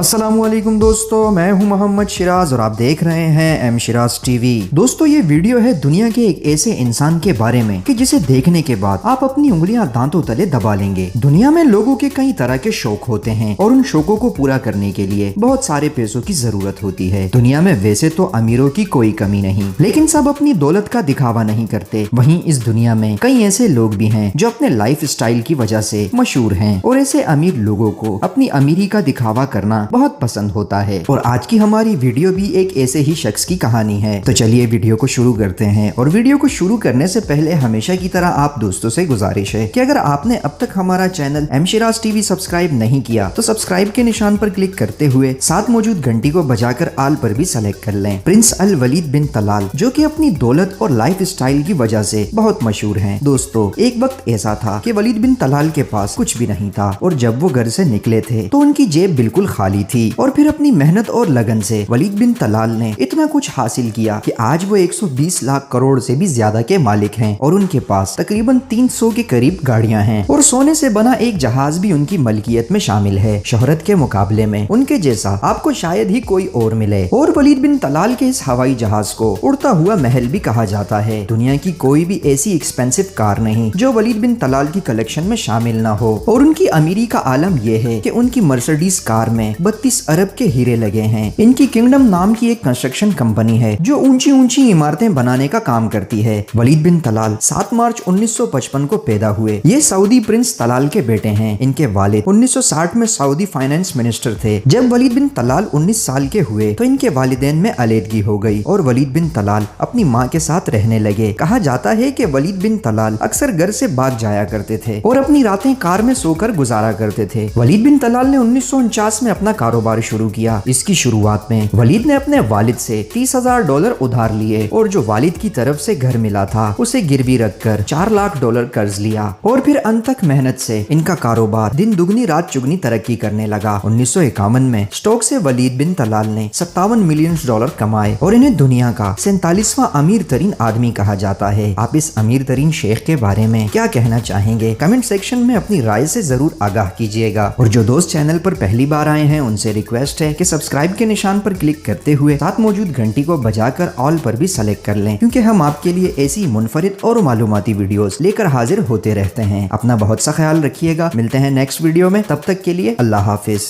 अस्सलामुअलैकुम दोस्तों, मैं हूं मोहम्मद शिराज और आप देख रहे हैं एम शिराज टीवी। दोस्तों, ये वीडियो है दुनिया के एक ऐसे इंसान के बारे में कि जिसे देखने के बाद आप अपनी उंगलियां दांतों तले दबा लेंगे। दुनिया में लोगों के कई तरह के शौक होते हैं और उन शौकों को पूरा करने के लिए बहुत सारे पैसों की जरूरत होती है। दुनिया में वैसे तो अमीरों की कोई कमी नहीं, लेकिन सब अपनी दौलत का दिखावा नहीं करते। वहीं इस दुनिया में कई ऐसे लोग भी हैं जो अपने लाइफ स्टाइल की वजह से मशहूर हैं और ऐसे अमीर लोगों को अपनी अमीरी का दिखावा करना बहुत पसंद होता है। और आज की हमारी वीडियो भी एक ऐसे ही शख्स की कहानी है। तो चलिए वीडियो को शुरू करते हैं। और वीडियो को शुरू करने से पहले हमेशा की तरह आप दोस्तों से गुजारिश है कि अगर आपने अब तक हमारा channel M Shiraz TV subscribe नहीं किया तो सब्सक्राइब के निशान पर क्लिक करते हुए साथ मौजूद घंटी को बजाकर आल पर भी सेलेक्ट कर लें। प्रिंस अल वलीद बिन तलाल, जो कि अपनी दौलत और लाइफ स्टाइल की वजह से बहुत मशहूर हैं। दोस्तों, एक वक्त ऐसा था कि वलीद बिन तलाल के पास कुछ भी नहीं था और जब वो घर से निकले थे तो उनकी जेब बिल्कुल खाली थी। और फिर अपनी मेहनत और लगन से वलीद बिन तलाल ने इतना कुछ हासिल किया कि आज वो 120 लाख करोड़ से भी ज्यादा के मालिक हैं और उनके पास तकरीबन 300 के करीब गाड़ियां हैं और सोने से बना एक जहाज भी उनकी मलकियत में शामिल है। शोहरत के मुकाबले में उनके जैसा आपको शायद ही कोई और मिले। और वलीद बिन तलाल के इस हवाई जहाज को उड़ता हुआ महल भी कहा जाता है। दुनिया की कोई भी ऐसी एक्सपेंसिव कार नहीं जो वलीद बिन तलाल की कलेक्शन में शामिल न हो। और उनकी अमीरी का आलम यह है कि उनकी मर्सिडीज कार में 32 अरब के हीरे लगे हैं। इनकी किंगडम नाम की एक कंस्ट्रक्शन कंपनी है जो ऊंची ऊंची इमारतें बनाने का काम करती है। वलीद बिन तलाल 7 मार्च 1955 को पैदा हुए। ये सऊदी प्रिंस तलाल के बेटे हैं। इनके वालिद 1960 में सऊदी फाइनेंस मिनिस्टर थे। जब वलीद बिन तलाल 19 साल के हुए तो इनके वालिदैन में अलीदगी हो गई और वलीद बिन तलाल अपनी माँ के साथ रहने लगे। कहा जाता है कि वलीद बिन तलाल अक्सर घर से भाग जाया करते थे और अपनी रातें कार में सोकर गुजारा करते थे। वलीद बिन तलाल ने 1949 में अपना कारोबार शुरू किया। इसकी शुरुआत में वलीद ने अपने वालिद से $30,000 उधार लिए और जो वालिद की तरफ से घर मिला था उसे गिरवी रखकर $4 लाख कर्ज लिया। और फिर अनथक मेहनत से इनका कारोबार दिन दुगनी रात चुगनी तरक्की करने लगा। 1951 में स्टॉक से वलीद बिन तलाल ने $57 मिलियन कमाए और इन्हें दुनिया का 47वां अमीर तरीन आदमी कहा जाता है। आप इस अमीर तरीन शेख के बारे में क्या कहना चाहेंगे? कमेंट सेक्शन में अपनी राय से जरूर आगाह कीजिएगा। और जो दोस्त चैनल पर पहली बार आए हैं उनसे रिक्वेस्ट है कि सब्सक्राइब के निशान पर क्लिक करते हुए साथ मौजूद घंटी को बजाकर ऑल पर भी सेलेक्ट कर लें, क्योंकि हम आपके लिए ऐसी मुनफरिद और मालूमाती वीडियोस लेकर हाजिर होते रहते हैं। अपना बहुत सा ख्याल रखिएगा। मिलते हैं नेक्स्ट वीडियो में, तब तक के लिए अल्लाह हाफिज।